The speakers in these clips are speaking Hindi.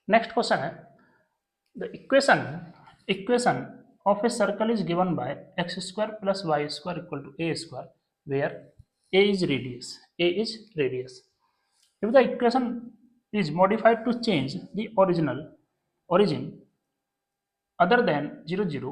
नेक्स्ट क्वेश्चन है the equation of a circle is given by x square plus y square equal to a square where a is radius. If the equation is modified to change the origin other than 0 0,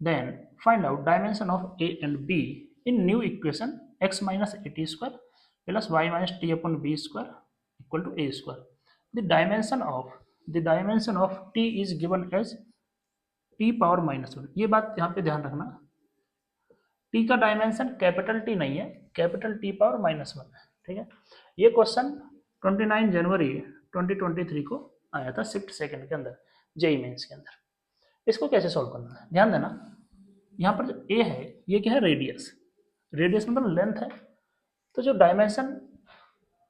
then find out dimension of a and b in new equation x minus at square plus y minus t upon b square equal to a square. The dimension of t is given as t power -1। ये बात यहाँ पे ध्यान रखना, टी का डायमेंशन कैपिटल टी नहीं है, कैपिटल टी पावर -1 है। ठीक है, ये क्वेश्चन 29 जनवरी 2023 को आया था शिफ्ट सेकंड के अंदर, जेई मेंस के अंदर। इसको कैसे सॉल्व करना है ध्यान देना। यहाँ पर जो ए है ये क्या है, रेडियस। रेडियस मतलब लेंथ है, तो जो डायमेंशन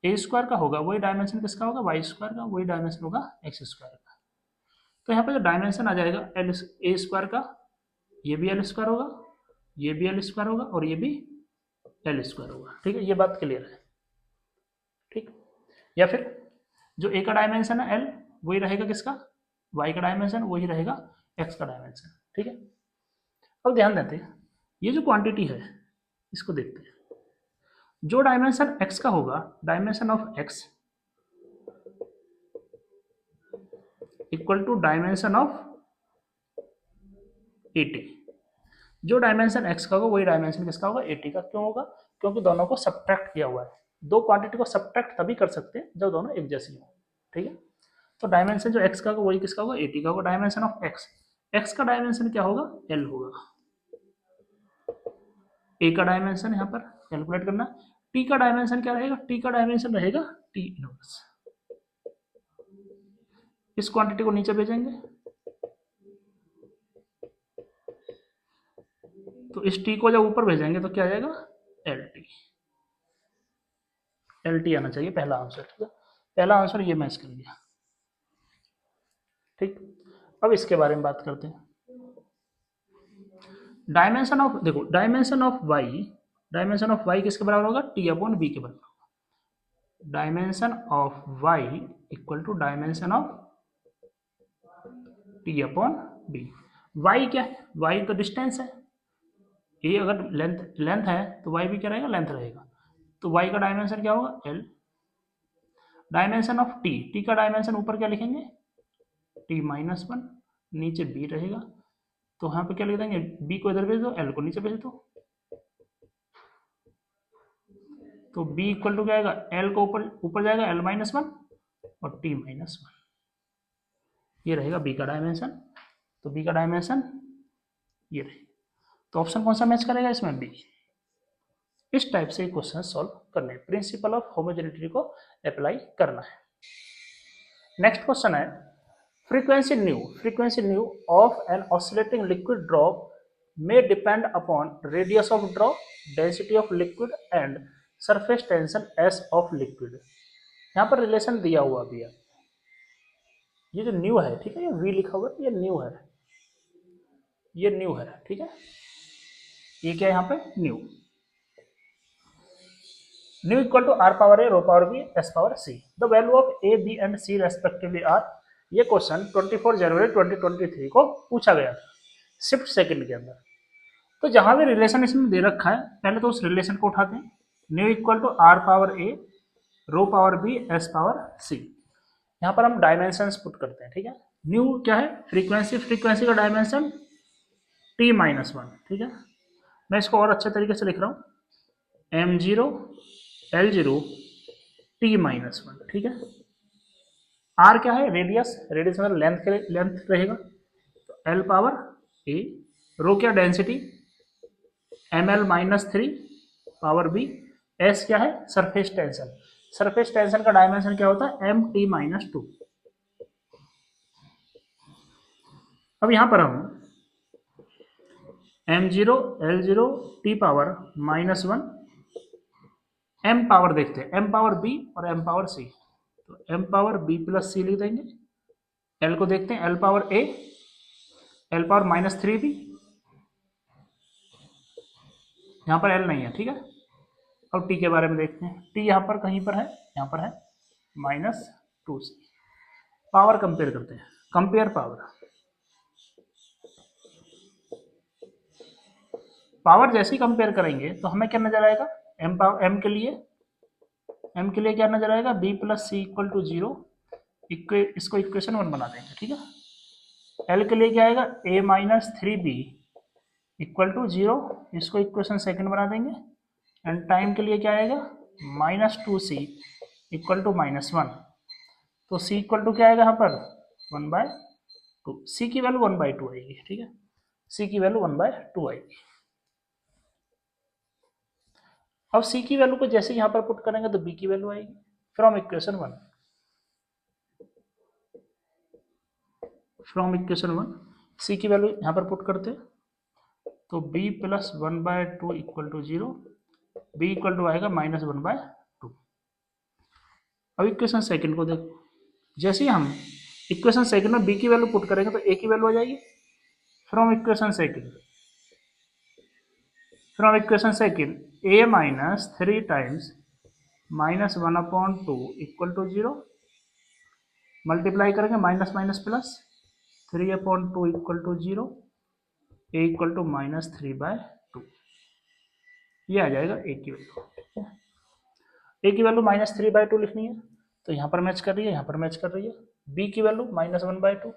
ए स्क्वायर का होगा वही डायमेंशन किसका होगा, वाई स्क्वायर का, वही डायमेंशन होगा एक्स स्क्वायर का। तो यहाँ पर जो डायमेंशन आ जाएगा एल ए स्क्वायर का, ये भी एल स्क्वायर होगा, ये भी एल स्क्वायर होगा और ये भी एल स्क्वायर होगा। ठीक है, ये बात क्लियर है। ठीक, या फिर जो ए का डायमेंशन है एल वही रहेगा किसका, वाई का डायमेंशन वही रहेगा एक्स का डायमेंशन। ठीक है, अब ध्यान देते हैं ये जो क्वांटिटी है इसको देखते हैं। जो डायमेंशन एक्स का होगा, dimension of x equal to dimension of AT. जो डायमेंशन एक्स का होगा वही डायमेंशन किसका होगा, एटी का। क्यों होगा, क्योंकि दोनों को सब्ट्रैक्ट किया हुआ है। दो क्वांटिटी को सब्ट्रैक्ट तभी कर सकते हैं जब दोनों एक जैसी हो। ठीक है, तो डायमेंशन जो एक्स का होगा वही किसका होगा, एटी का होगा। डायमेंशन ऑफ एक्स का डायमेंशन क्या होगा, एल होगा। ए का डायमेंशन यहाँ पर कैलकुलेट करना। टी का डायमेंशन क्या रहेगा, टी का डायमेंशन रहेगा टी इनवर्स। इस क्वांटिटी को नीचे भेजेंगे तो इस टी को जब ऊपर भेजेंगे तो क्या आ जाएगा, एल टी। एल टी आना चाहिए पहला आंसर। ठीक है, पहला आंसर ये मैच कर लिया। ठीक, अब इसके बारे में बात करते हैं। डायमेंशन ऑफ, देखो डायमेंशन ऑफ वाई किसके बराबर होगा, टी अपॉन बी के बराबर होगा। Dimension of y equal to dimension of t upon b. Y क्या है, वाई तो डिस्टेंस है, ए अगर लेंथ है तो वाई भी क्या रहेगा, लेंथ रहेगा। तो वाई का डायमेंशन क्या होगा, एल। डायमेंशन ऑफ टी का डायमेंशन ऊपर क्या लिखेंगे, टी -1, नीचे बी रहेगा। तो यहाँ पे क्या लिख देंगे, बी को इधर भेज दो, एल को नीचे भेज दो। तो बी इक्वल टू क्या आएगा, एल को ऊपर जाएगा एल -1 और टी -1, ये रहेगा बी का डायमेंशन। तो बी का डायमेंशन ये रहेगा। तो ऑप्शन कौन सा मैच करेगा इसमें, बी। इस टाइप से क्वेश्चन सॉल्व करने, प्रिंसिपल ऑफ होमोजेनिटी को अप्लाई करना है। नेक्स्ट क्वेश्चन है frequency nu of an oscillating liquid drop may depend upon radius of drop, density of liquid and surface tension S of liquid। यहाँ पर रिलेशन दिया हुआ भी है, ये जो न्यू है, ठीक है, ये v लिखा हुआ है, ये न्यू है, ये न्यू है। ठीक है, ये क्या है यहाँ पे, nu equal to r power a, rho power b, s power c। The value of a, b and c respectively are. ये क्वेश्चन 24 जनवरी 2023 को पूछा गया था शिफ्ट सेकंड के अंदर। तो जहां भी रिलेशन इसमें दे रखा है पहले तो उस रिलेशन को उठाते हैं। Nu equal to r power a, rho power b, s power c। यहाँ पर हम डायमेंशन पुट करते हैं। ठीक है, न्यू क्या है, फ्रीक्वेंसी का डायमेंशन t-1। ठीक है, मैं इसको और अच्छे तरीके से लिख रहा हूँ, m0 L0 t-1। ठीक है, r क्या है, रेडियस मतलब लेंथ रहेगा, तो l पावर a। रो क्या, density ml-3 power b। s क्या है, सरफेस टेंशन का डायमेंशन क्या होता है, mt-2। अब यहां पर हम m0 L0 t power -1 m power देखते हैं, m पावर b और m पावर c। तो m power b plus c लिख देंगे। l को देखते हैं, l power a, l power -3 भी, यहाँ पर l नहीं है। ठीक है, अब t के बारे में देखते हैं। t यहाँ पर कहीं पर है, यहाँ पर है -2c। पावर कंपेयर करते हैं, कंपेयर पावर। पावर जैसे ही कंपेयर करेंगे तो हमें क्या नजर आएगा, एम पावर एम के लिए, एम के लिए क्या नजर आएगा, b plus c equal to zero. इसको इक्वेशन 1 बना देंगे, ठीक है। एल के लिए क्या आएगा, a minus three b equal to zero, इसको इक्वेशन सेकंड बना देंगे। एंड टाइम के लिए क्या आएगा, minus two c equal to minus one. तो सी इक्वल टू क्या आएगा यहाँ पर, 1/2। सी की वैल्यू 1/2 आएगी, ठीक है, सी की वैल्यू 1/2 आएगी। अब सी की वैल्यू को जैसे यहाँ पर पुट करेंगे तो बी की वैल्यू आएगी from equation 1। From equation 1 C की वैल्यू यहाँ पर पुट करते हैं तो b plus 1/2 equal to zero, B equal to आएगा -1/2। अब इक्वेशन सेकंड को देखो, जैसे ही हम इक्वेशन सेकंड में b की वैल्यू पुट करेंगे तो a की वैल्यू आ जाएगी from equation second. From equation second a minus three times -1/2 equal to zero, multiply करेंगे minus minus plus 3/2 equal to zero, a equal to -3/2। ये आ जाएगा ए की वैल्यू, ठीक है। ए की वैल्यू -3/2 लिखनी है तो यहाँ पर मैच कर रही है, यहाँ पर मैच कर रही है। बी की वैल्यू -1/2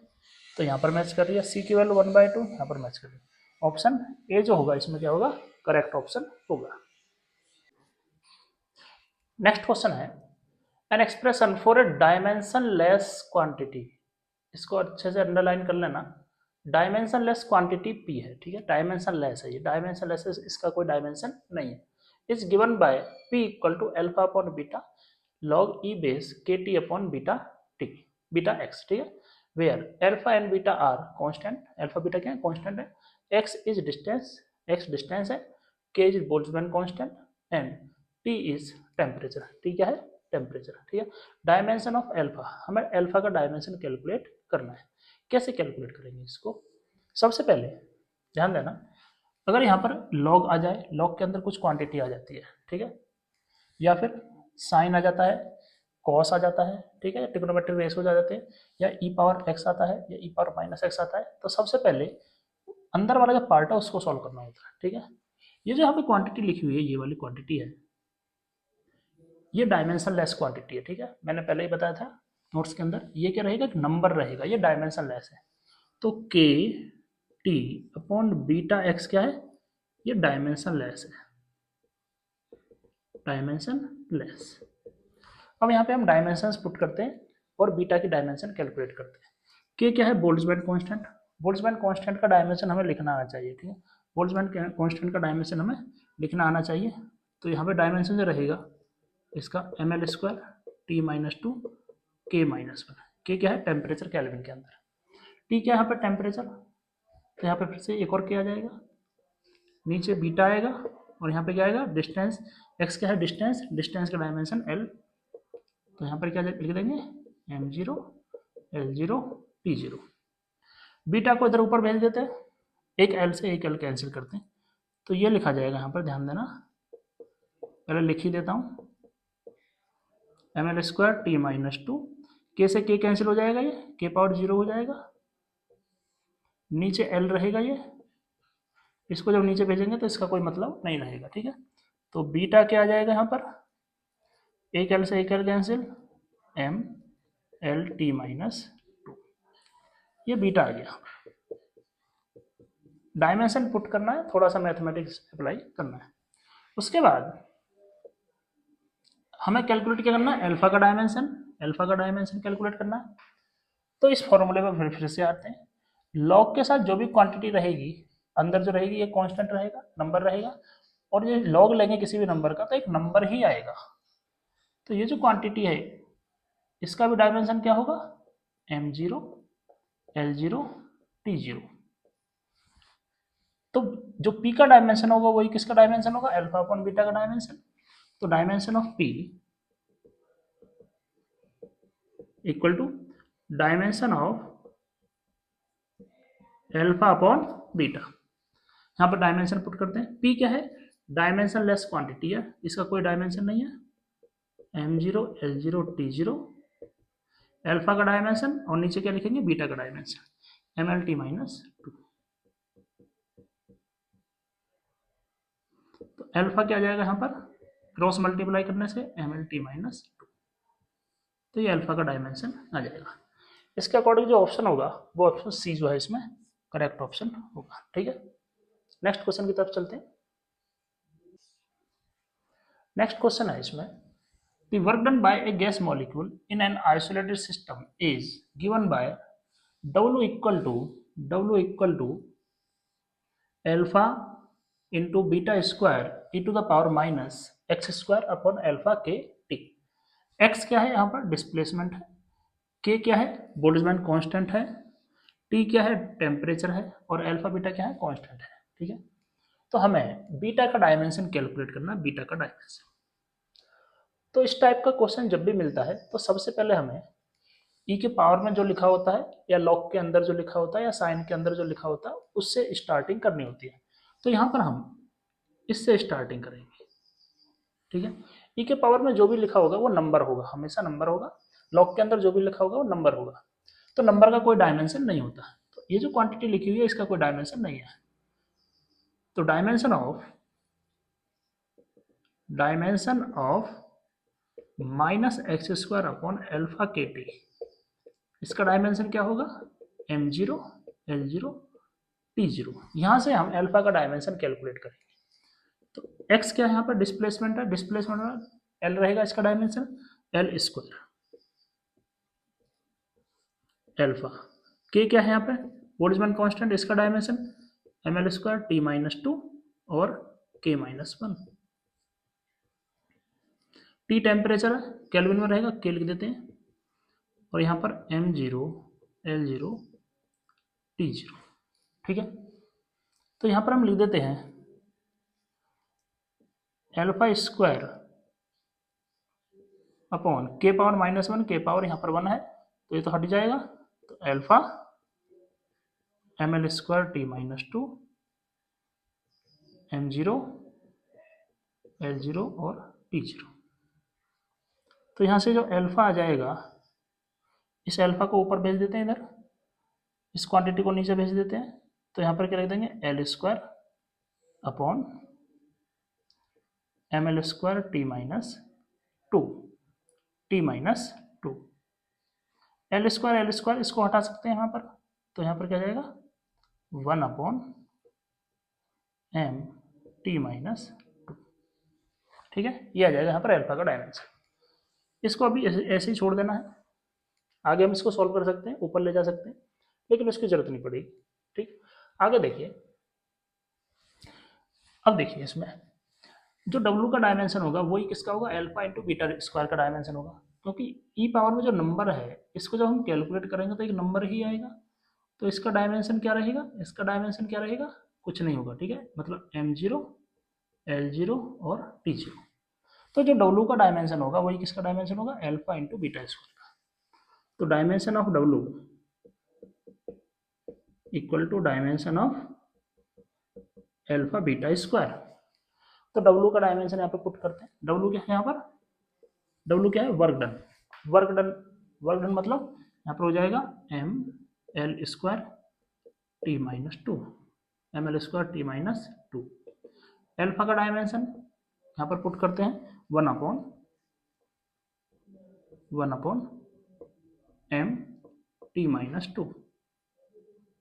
तो यहाँ पर मैच कर रही है। सी की वैल्यू 1/2 यहाँ पर मैच कर रही है। ऑप्शन ए जो होगा इसमें क्या होगा, करेक्ट ऑप्शन होगा। नेक्स्ट क्वेश्चन है, an expression for a dimension less quantity. इसको अच्छे से अंडरलाइन कर लेना, डायमेंशन लेस क्वांटिटी पी है, ठीक है, डायमेंशन लेस है ये, डायमेंशन लेस है, इसका कोई डायमेंशन नहीं है। Is given by p equal to alpha upon beta log e base k t upon beta t, beta x, ठीक है। Where alpha and beta are constant, alpha beta क्या है, कांस्टेंट है। X is distance, x distance है। K is Boltzmann constant and t is temperature, t क्या है, टेम्परेचर, ठीक है। डायमेंशन ऑफ अल्फा, हमें अल्फा का डायमेंशन कैलकुलेट करना है। कैसे कैलकुलेट करेंगे इसको, सबसे पहले ध्यान देना, अगर यहाँ पर लॉग आ जाए, लॉग के अंदर कुछ क्वांटिटी आ जाती है, ठीक है, या फिर साइन आ जाता है, कॉस आ जाता है, ठीक है, ट्रिग्नोमेट्रिक रेशियोज आ जाते हैं, या ई पावर एक्स आता है, या ई पावर माइनस एक्स आता है, तो सबसे पहले अंदर वाला जो पार्ट है उसको सॉल्व करना होता है, ठीक है। ये जो यहाँ पे क्वांटिटी लिखी हुई है, ये वाली क्वांटिटी है, ये डायमेंशन लेस क्वांटिटी है, ठीक है, मैंने पहले ही बताया था नोट्स के अंदर। ये क्या रहेगा, नंबर रहेगा, ये डायमेंशन लेस है। तो के टी अपॉन बीटा एक्स क्या है, ये डायमेंशन लेस है, डायमेंशन लेस। अब यहाँ पे हम डायमेंशंस पुट करते हैं और बीटा की डायमेंशन कैलकुलेट करते हैं। के क्या है, बोल्ट्जमैन कांस्टेंट, बोल्ट्जमैन कांस्टेंट का डायमेंशन हमें लिखना आना चाहिए, ठीक है, बोल्ट्जमैन कांस्टेंट का डायमेंशन हमें लिखना आना चाहिए। तो यहाँ पे डायमेंशन जो रहेगा इसका ml² T-2 K-1। के क्या है, टेम्परेचर केल्विन के अंदर, टी क्या है यहाँ पर टेम्परेचर, तो यहाँ पे फिर से एक और के आ जाएगा, नीचे बीटा आएगा, और यहाँ पे क्या आएगा, डिस्टेंस, एक्स क्या है, डिस्टेंस, डिस्टेंस का डायमेंशन एल, तो यहाँ पर क्या लिख देंगे, m0 l0 t0। बीटा को इधर ऊपर भेज देते हैं, एक एल से एक एल कैंसिल करते हैं, तो ये लिखा जाएगा, यहाँ पर ध्यान देना, पहले लिख ही देता हूँ, ml² T-2, के से के कैंसिल हो जाएगा, ये के पावर 0 हो जाएगा, नीचे एल रहेगा, ये इसको जब नीचे भेजेंगे तो इसका कोई मतलब नहीं रहेगा, ठीक है। तो बीटा क्या आ जाएगा यहाँ पर, एक एल से एक L cancel, M L T-2, ये बीटा आ गया। डायमेंशन पुट करना है, थोड़ा सा मैथमेटिक्स अप्लाई करना है। उसके बाद हमें कैलकुलेट क्या करना है, अल्फा का डायमेंशन, अल्फा का डायमेंशन कैलकुलेट करना है। तो इस फॉर्मूले पर फिर से आते हैं, लॉग के साथ जो भी क्वांटिटी रहेगी अंदर जो रहेगी, ये कांस्टेंट रहेगा, नंबर रहेगा, और ये लॉग लेंगे किसी भी नंबर का तो एक नंबर ही आएगा। तो ये जो क्वांटिटी है इसका भी डायमेंशन क्या होगा, m0 l0 t0। तो जो p का डायमेंशन होगा वही किसका डायमेंशन होगा, अल्फा अपॉन बीटा का डायमेंशन। तो dimension of p equal to dimension of alpha upon beta. यहाँ पर डायमेंशन पुट करते हैं, p क्या है, डायमेंशन लेस क्वांटिटी है, इसका कोई डायमेंशन नहीं है, m0 l0 t0। अल्फा का डायमेंशन और नीचे क्या लिखेंगे, बीटा का डायमेंशन, MLT माइनस 2। तो अल्फा क्या आ जाएगा यहाँ पर, क्रॉस मल्टीप्लाई करने से MLT माइनस 2। तो ये अल्फा का डायमेंशन आ जाएगा। इसके अकॉर्डिंग जो ऑप्शन होगा वो ऑप्शन सी जो है इसमें करेक्ट ऑप्शन होगा। ठीक है, नेक्स्ट क्वेश्चन की तरफ चलते हैं। नेक्स्ट क्वेश्चन है इसमें, the work done by a gas molecule in an isolated system is given by W equal to alpha into beta square e to the power minus x square upon alpha k t। x क्या है यहाँ पर, डिस्प्लेसमेंट है, k क्या है, बोल्ट्जमैन कांस्टेंट है, t क्या है, टेम्परेचर है, और अल्फा बीटा क्या है, कांस्टेंट है। ठीक है, तो हमें बीटा का डायमेंशन कैलकुलेट करना है, बीटा का डायमेंशन। तो इस टाइप का क्वेश्चन जब भी मिलता है तो सबसे पहले हमें ई के पावर में जो लिखा होता है या लॉग के अंदर जो लिखा होता है या साइन के अंदर जो लिखा होता है उससे स्टार्टिंग करनी होती है। तो यहाँ पर हम इससे स्टार्टिंग करेंगे। ठीक है, ई के पावर में जो भी लिखा होगा वो नंबर होगा, हमेशा नंबर होगा। लॉग के अंदर जो भी लिखा होगा वो नंबर होगा। तो नंबर का कोई डायमेंशन नहीं होता। तो ये जो क्वांटिटी लिखी हुई है इसका कोई डायमेंशन नहीं है। तो dimension of minus x square upon alpha के टी, इसका डायमेंशन क्या होगा, m0 l0 t0। यहां से हम अल्फा का डायमेंशन कैलकुलेट करेंगे। तो x क्या है यहाँ पर, डिस्प्लेसमेंट है, डिस्प्लेसमेंट में l रहेगा, इसका dimension l square, alpha k क्या है यहाँ पे, बोल्ट्जमैन कांस्टेंट, इसका dimension ml square t minus 2 और k माइनस 1। t टेम्परेचर है, केल्विन में रहेगा, k लिख देते हैं, और यहाँ पर m0 l0 t0। ठीक है, तो यहाँ पर हम लिख देते हैं एल्फा स्क्वायर अपॉन के पावर माइनस 1, के पावर यहाँ पर 1 है तो ये तो हट जाएगा। तो alpha ml square T minus 2 m0 l0 और t0। तो यहाँ से जो एल्फा आ जाएगा, इस एल्फा को ऊपर भेज देते हैं, इधर इस क्वांटिटी को नीचे भेज देते हैं। तो यहाँ पर क्या लिख देंगे, L square upon ml square T minus 2 L square इसको हटा सकते हैं यहाँ पर। तो यहाँ पर क्या जाएगा, 1 अपॉन m t माइनस 2। ठीक है, ये आ जाएगा यहाँ पर अल्फा का डायमेंशन। इसको अभी ऐसे ही छोड़ देना है, आगे हम इसको सॉल्व कर सकते हैं, ऊपर ले जा सकते हैं, लेकिन उसकी जरूरत नहीं पड़ेगी। ठीक, आगे देखिए। अब देखिए इसमें जो W का डायमेंशन होगा वही किसका होगा, अल्फा इंटू बीटा स्क्वायर का डायमेंशन होगा। क्योंकि ई पावर में जो नंबर है इसको जब हम कैलकुलेट करेंगे तो एक नंबर ही आएगा। तो इसका डायमेंशन क्या रहेगा, इसका डायमेंशन क्या रहेगा, कुछ नहीं होगा। ठीक है, मतलब m0 l0 और t0। तो जो W का डायमेंशन होगा वही किसका डायमेंशन होगा, अल्फा इंटू बीटा स्क्वायर का। तो dimension of W equal to dimension of alpha beta square. तो W का डायमेंशन यहाँ पे पुट करते हैं। W क्या है यहाँ पर, W क्या है, वर्क डन। वर्क डन मतलब यहाँ पर हो जाएगा ml square T minus 2 ml square T minus 2। Alpha का डायमेंशन यहाँ पर पुट करते हैं 1 अपॉन m टी माइनस 2,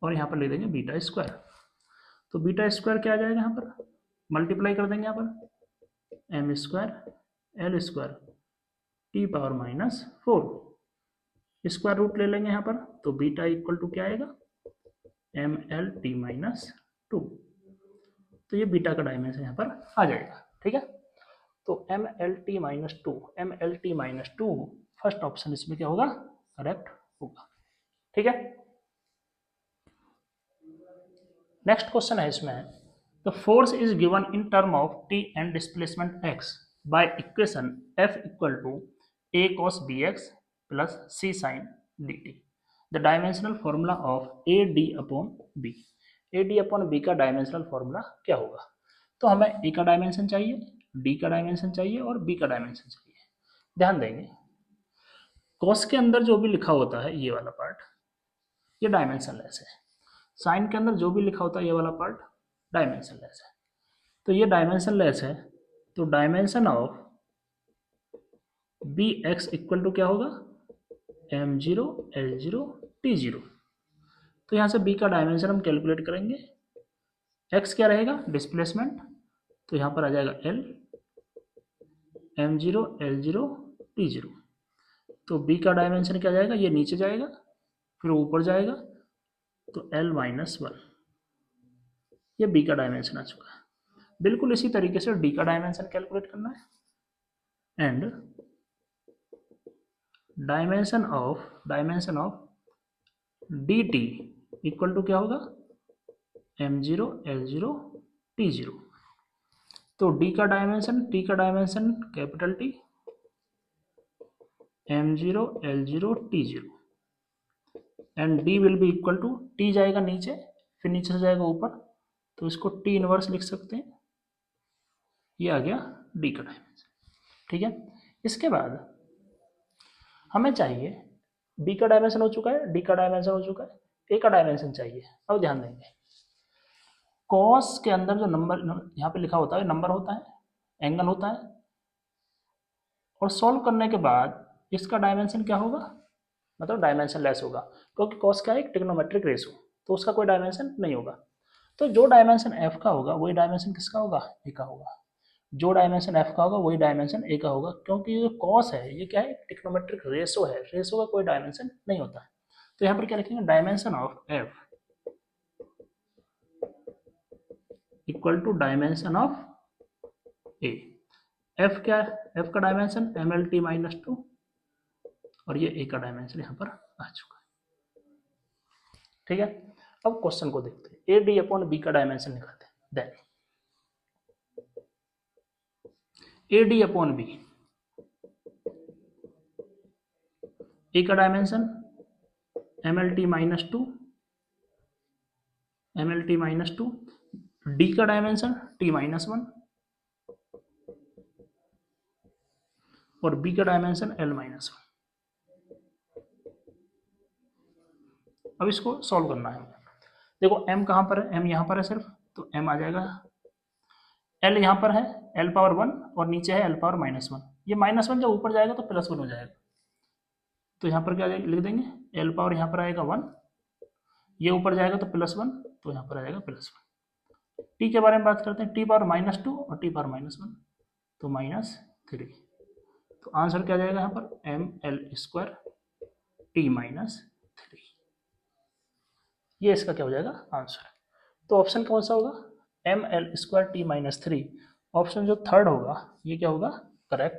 और यहाँ पर ले देंगे बीटा स्क्वायर। तो बीटा स्क्वायर क्या आ जाएगा, यहाँ पर मल्टीप्लाई कर देंगे यहाँ पर m square l square t power minus 4, square root ले लेंगे यहाँ पर। तो बीटा इक्वल टू क्या आएगा, ml टी माइनस 2। तो ये बीटा का डायमेंशन यहाँ पर आ जाएगा। ठीक है, तो mlt minus two first option इसमें क्या होगा, करेक्ट होगा। ठीक है, नेक्स्ट क्वेश्चन है इसमें, the force is given in term of t and displacement x by equation F equal to a cos bx plus c sin dt। The dimensional formula of AD upon b, AD upon b का डायमेंशनल फॉर्मूला क्या होगा। तो हमें a का डायमेंशन चाहिए, d का डायमेंशन चाहिए और b का डायमेंशन चाहिए। ध्यान देंगे, कॉस के अंदर जो भी लिखा होता है ये वाला पार्ट, ये डायमेंशनलेस है। साइन के अंदर जो भी लिखा होता है ये वाला पार्ट डायमेंशनलेस है। तो ये डायमेंशनलेस है, तो dimension of b x equal to क्या होगा, m0 l0 t0। तो यहाँ से b का डायमेंशन हम कैलकुलेट करेंगे। x क्या रहेगा, डिस्प्लेसमेंट, तो यहाँ पर आ जाएगा l m0 l0 t0। तो b का डायमेंशन क्या जाएगा, ये नीचे जाएगा फिर ऊपर जाएगा, तो l माइनस 1, ये b का डायमेंशन आ चुका है। बिल्कुल इसी तरीके से d का डायमेंशन कैलकुलेट करना है। And dimension of dt equal to क्या होगा, m0 l0 t0। तो d का डायमेंशन, t का dimension capital T, m0 l0 t0 and d will be equal to, t जाएगा नीचे फिर नीचे से जाएगा ऊपर, तो इसको t इनवर्स लिख सकते हैं। ये आ गया d का डायमेंशन। ठीक है, इसके बाद हमें चाहिए, b का डायमेंशन हो चुका है, d का डायमेंशन हो चुका है, a का डायमेंशन चाहिए। अब ध्यान देंगे, कॉस के अंदर जो नंबर यहाँ पे लिखा होता है नंबर होता है, एंगल होता है, और सॉल्व करने के बाद इसका डायमेंशन क्या होगा, मतलब डायमेंशन लेस होगा, क्योंकि कॉस का एक ट्रिग्नोमेट्रिक रेशो, तो उसका कोई डायमेंशन नहीं होगा। तो जो डायमेंशन f का होगा वही डायमेंशन किसका होगा, a का होगा। जो डायमेंशन f का होगा वही डायमेंशन a का होगा, क्योंकि ये कॉस है ये क्या है, ट्रिग्नोमेट्रिक रेशो है, रेशो का कोई डायमेंशन नहीं होता है। तो यहाँ पर क्या लिखेंगे, dimension of f equal to dimension of a। f क्या है, f का डायमेंशन mlt माइनस 2, और ये a का डायमेंशन यहाँ पर आ चुका है। ठीक है, अब क्वेश्चन को देखते हैं, ए डी अपॉन बी का डायमेंशन निकालते हैं। Then a d upon b, a का dimension mlt minus 2, mlt minus 2, d का डायमेंशन t माइनस 1, और बी का डायमेंशन l माइनस 1। अब इसको सॉल्व करना है। देखो m कहाँ पर है, m यहाँ पर है सिर्फ, तो m आ जाएगा, l यहाँ पर है l पावर 1 और नीचे है l पावर माइनस 1। ये माइनस 1 जब ऊपर जाएगा तो प्लस 1 हो जाएगा, तो यहाँ पर क्या लिख देंगे, l पावर यहाँ पर आएगा 1, ये ऊपर जाएगा तो प्लस 1, तो यहाँ पर आ जाएगा प्लस 1। t के बारे में बात करते हैं, t पावर माइनस 2 और t पावर माइनस 1, तो माइनस 3। तो आंसर क्या जाएगा यहाँ पर, ml² t माइनस 3। ये इसका क्या हो जाएगा आंसर। तो ऑप्शन कौन सा होगा, ml² t माइनस 3। ऑप्शन जो थर्ड होगा ये क्या होगा, करेक्ट